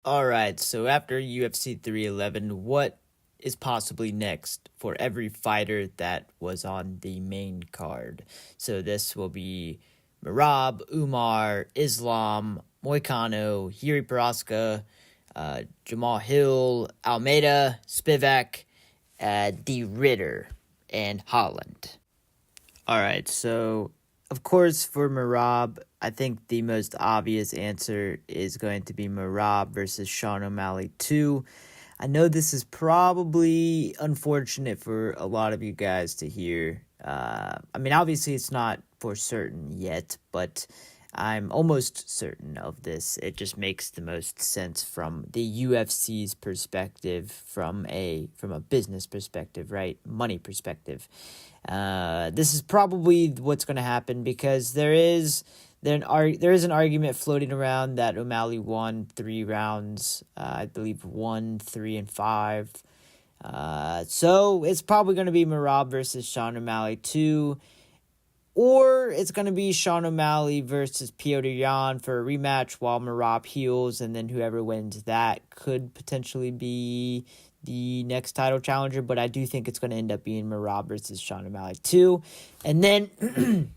Alright, so after UFC 311, what is possibly next for every fighter that was on the main card? So this will be MERAB, Umar, Islam, Moicano, Yuri Prohaska, Jamal Hill, Almeida, Spivak, D. Ritter, and Holland. Alright, so of course for MERAB, I think the most obvious answer is going to be MERAB versus Sean O'Malley 2. I know this is probably unfortunate for a lot of you guys to hear. Obviously it's not for certain yet, but I'm almost certain of this. It just makes the most sense from the UFC's perspective, from a business perspective, right? Money perspective. This is probably what's going to happen because there is an argument floating around that O'Malley won 3 rounds. I believe 1, 3, and 5. So it's probably going to be MERAB versus Sean O'Malley 2. Or it's going to be Sean O'Malley versus Petr Yan for a rematch while MERAB heals, and then whoever wins that could potentially be the next title challenger, but I do think it's going to end up being MERAB versus Sean O'Malley 2. And then,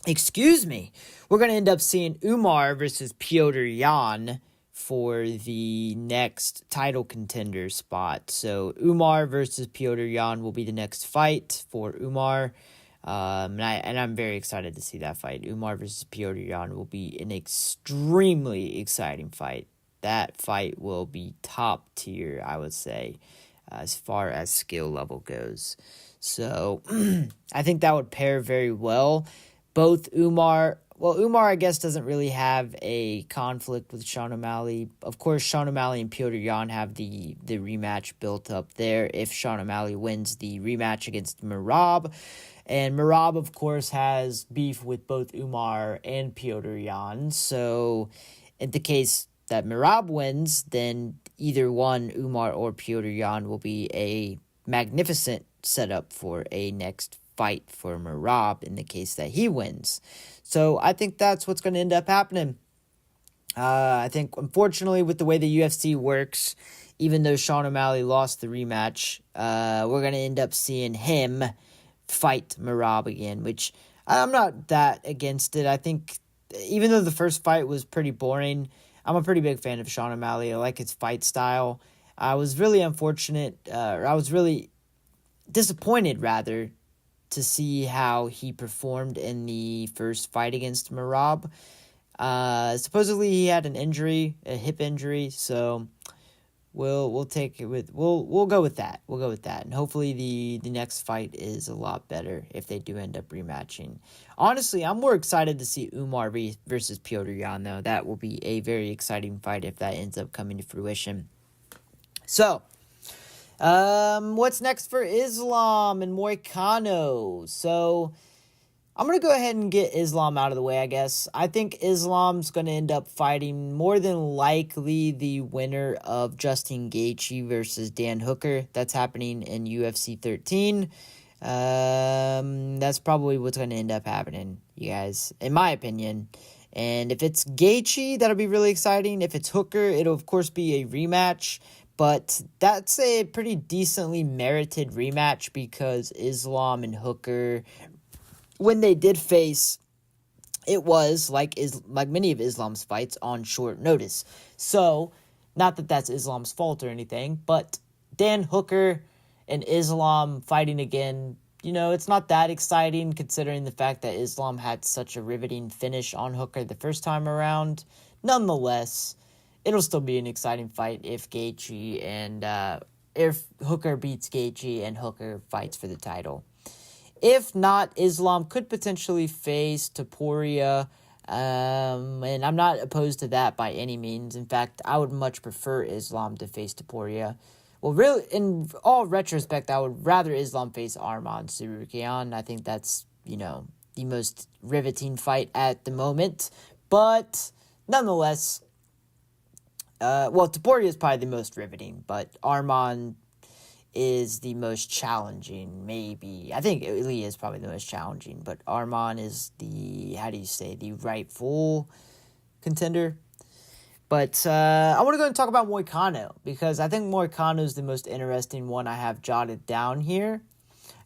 excuse me, we're going to end up seeing Umar versus Petr Yan for the next title contender spot. So Umar versus Petr Yan will be the next fight for Umar. And I'm very excited to see that fight. Umar versus Petr Yan will be an extremely exciting fight. That fight will be top tier, I would say, as far as skill level goes. So I think that would pair very well. Umar, I guess, doesn't really have a conflict with Sean O'Malley. Of course, Sean O'Malley and Petr Yan have the rematch built up there if Sean O'Malley wins the rematch against MERAB. And MERAB, of course, has beef with both Umar and Petr Yan. So in the case that MERAB wins, then either one, Umar or Petr Yan, will be a magnificent setup for a next fight for MERAB in the case that he wins. So I think that's what's going to end up happening. I think, unfortunately, with the way the UFC works, even though Sean O'Malley lost the rematch, we're going to end up seeing him fight MERAB again, which I'm not that against it. I think even though the first fight was pretty boring, I'm a pretty big fan of Sean O'Malley. I like his fight style. I was really I was really disappointed, rather, to see how he performed in the first fight against MERAB. Supposedly he had an injury, a hip injury, so we'll take it with we'll go with that. We'll go with that, and hopefully the next fight is a lot better if they do end up rematching. Honestly, I'm more excited to see Umar versus Petr Yan, though. That will be a very exciting fight if that ends up coming to fruition. So, what's next for Islam and Moicano? So, I'm going to go ahead and get Islam out of the way, I guess. I think Islam's going to end up fighting more than likely the winner of Justin Gaethje versus Dan Hooker. That's happening in UFC 13. That's probably what's going to end up happening, you guys, in my opinion. And if it's Gaethje, that'll be really exciting. If it's Hooker, it'll, of course, be a rematch. But that's a pretty decently merited rematch because Islam and Hooker, when they did face, it was like many of Islam's fights on short notice. So, not that that's Islam's fault or anything, but Dan Hooker and Islam fighting again, it's not that exciting considering the fact that Islam had such a riveting finish on Hooker the first time around. Nonetheless, it'll still be an exciting fight if Gaethje and if Hooker beats Gaethje and Hooker fights for the title. If not, Islam could potentially face Topuria, and I'm not opposed to that by any means. In fact, I would much prefer Islam to face Topuria. Well, really, in all retrospect, I would rather Islam face Arman Tsarukyan. I think that's, the most riveting fight at the moment. But, nonetheless, Topuria is probably the most riveting, but Arman is the most challenging, maybe. I think Lee is probably the most challenging, but Arman is the rightful contender. But I want to go and talk about Moicano, because I think Moicano is the most interesting one I have jotted down here.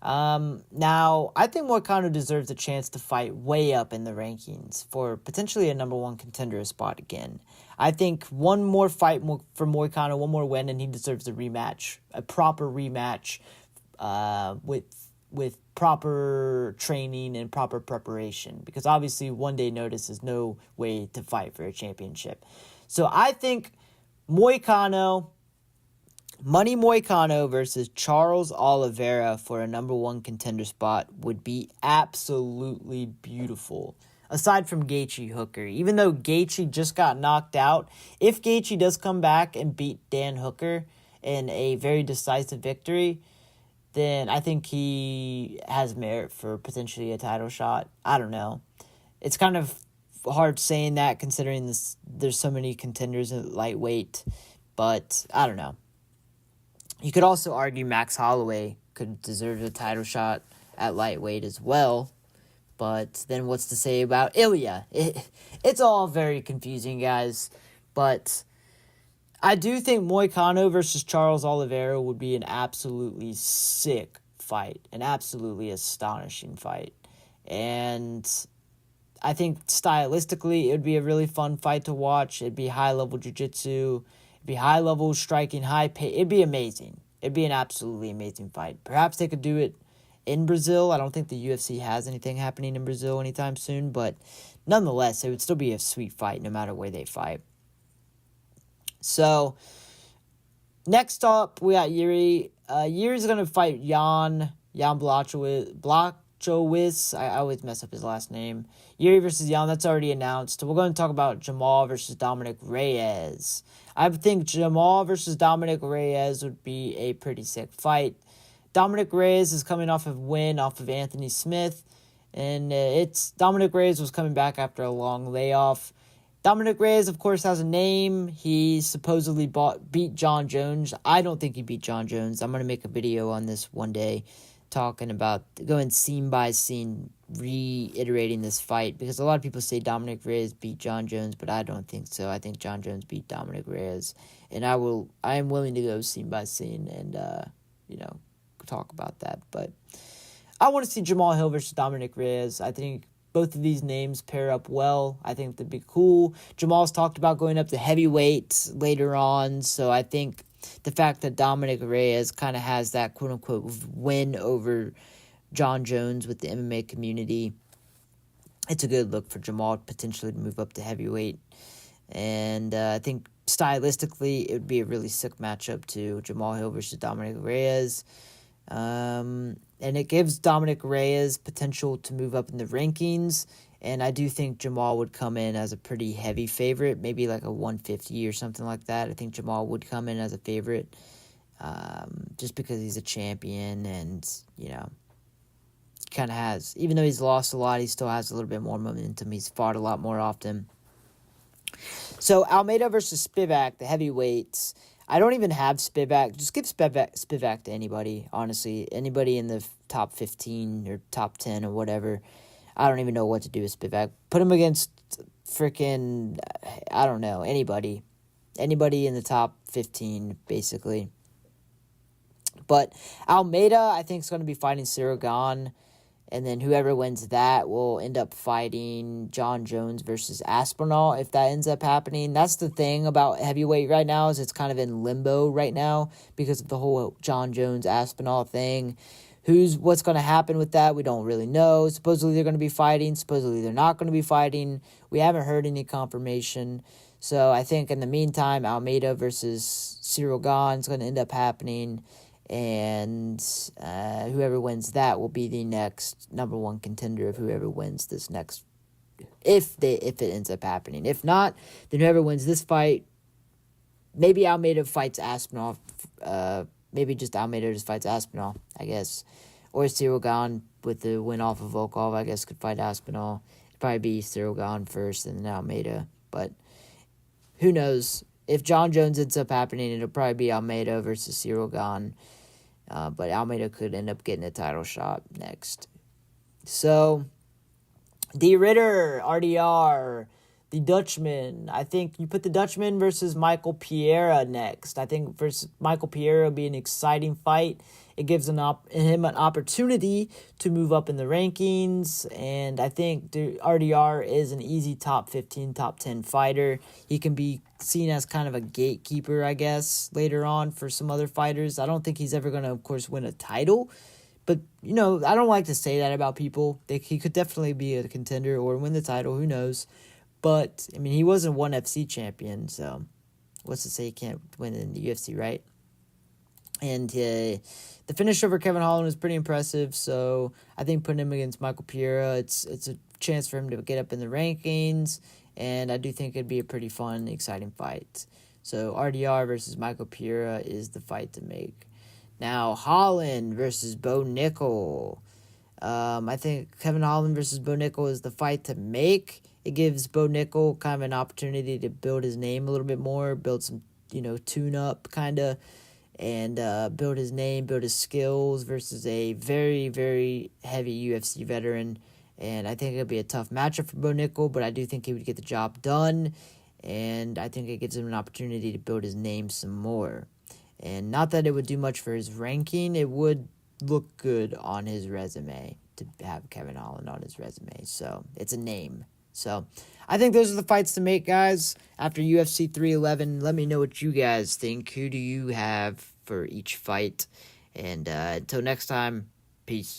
Now, I think Moicano deserves a chance to fight way up in the rankings for potentially a number one contender spot again. I think one more fight for Moicano, one more win, and he deserves a rematch, a proper rematch, with proper training and proper preparation, because obviously 1 day notice is no way to fight for a championship. So I think Moicano, Money Moicano versus Charles Oliveira for a number one contender spot would be absolutely beautiful. Aside from Gaethje Hooker, even though Gaethje just got knocked out, if Gaethje does come back and beat Dan Hooker in a very decisive victory, then I think he has merit for potentially a title shot. I don't know. It's kind of hard saying that considering there's so many contenders at lightweight, but I don't know. You could also argue Max Holloway could deserve a title shot at lightweight as well, but then what's to say about Ilya? It's all very confusing, guys, but I do think Moicano versus Charles Oliveira would be an absolutely sick fight, an absolutely astonishing fight, and I think stylistically it would be a really fun fight to watch. It'd be high-level jiu-jitsu. It'd be high-level striking, high pace. It'd be amazing. It'd be an absolutely amazing fight. Perhaps they could do it in Brazil. I don't think the UFC has anything happening in Brazil anytime soon, but nonetheless, it would still be a sweet fight no matter where they fight. So, next up, we got Yuri. Yuri's going to fight Jan Blachowicz. I always mess up his last name. Yuri versus Jan, that's already announced. We're going to talk about Jamal versus Dominick Reyes. I think Jamal versus Dominick Reyes would be a pretty sick fight. Dominick Reyes is coming off of win off of Anthony Smith, and Dominick Reyes was coming back after a long layoff. Dominick Reyes, of course, has a name. He supposedly beat John Jones. I don't think he beat John Jones. I'm going to make a video on this one day talking about going scene by scene, reiterating this fight, because a lot of people say Dominick Reyes beat John Jones, but I don't think so. I think John Jones beat Dominick Reyes, and I am willing to go scene by scene and talk about that. But I want to see Jamal Hill versus Dominick Reyes. I think both of these names pair up well. I think they'd be cool. Jamal's talked about going up to heavyweight later on, so I think the fact that Dominick Reyes kind of has that quote-unquote win over John Jones with the MMA community, it's a good look for Jamal potentially to move up to heavyweight. And I think stylistically it would be a really sick matchup to Jamal Hill versus Dominick Reyes. And it gives Dominick Reyes potential to move up in the rankings. And I do think Jamal would come in as a pretty heavy favorite, maybe like a 150 or something like that. I think Jamal would come in as a favorite just because he's a champion and, kind of has, even though he's lost a lot, he still has a little bit more momentum. He's fought a lot more often. So Almeida versus Spivak, the heavyweights. I don't even have Spivak. Just give Spivak to anybody, honestly. Anybody in the top 15 or top 10 or whatever. I don't even know what to do with Spivak. Put him against freaking, I don't know, anybody. Anybody in the top 15, basically. But Almeida, I think, is going to be fighting Cyril Gane. And then whoever wins that will end up fighting John Jones versus Aspinall, if that ends up happening. That's the thing about heavyweight right now, is it's kind of in limbo right now because of the whole John Jones-Aspinall thing. What's going to happen with that, we don't really know. Supposedly they're going to be fighting. Supposedly they're not going to be fighting. We haven't heard any confirmation. So I think in the meantime, Almeida versus Cyril Gane is going to end up happening. And whoever wins that will be the next number one contender of whoever wins this next, if it ends up happening. If not, then whoever wins this fight, maybe Almeida fights Aspinall. Maybe just Almeida just fights Aspinall, I guess. Or Cyril Gane with the win off of Volkov, I guess, could fight Aspinall. It'd probably be Cyril Gane first and then Almeida. But who knows? If John Jones ends up happening, it'll probably be Almeida versus Cyril Gane. But Almeida could end up getting a title shot next. So, D. Ritter, RDR, the Dutchman. I think you put the Dutchman versus Michael Pereira next. I think versus Michael Pereira will be an exciting fight. It gives him an opportunity to move up in the rankings, and I think RDR is an easy top 15, top 10 fighter. He can be seen as kind of a gatekeeper, I guess, later on for some other fighters. I don't think he's ever going to, of course, win a title, but, I don't like to say that about people. He could definitely be a contender or win the title, who knows. But, he wasn't one FC champion, so what's to say he can't win in the UFC, right? And the finish over Kevin Holland was pretty impressive, so I think putting him against Michael Pereira, it's a chance for him to get up in the rankings, and I do think it'd be a pretty fun, exciting fight. So RDR versus Michael Pereira is the fight to make. Now, Holland versus Bo Nickel. I think Kevin Holland versus Bo Nickel is the fight to make. It gives Bo Nickel kind of an opportunity to build his name a little bit more, build some, tune-up kind of, and build his name, build his skills versus a very, very heavy UFC veteran. And I think it'll be a tough matchup for Bo Nickel, but I do think he would get the job done. And I think it gives him an opportunity to build his name some more. And not that it would do much for his ranking, it would look good on his resume to have Kevin Holland on his resume. So it's a name. So I think those are the fights to make, guys. After UFC 311, let me know what you guys think. Who do you have for each fight? And until next time, peace.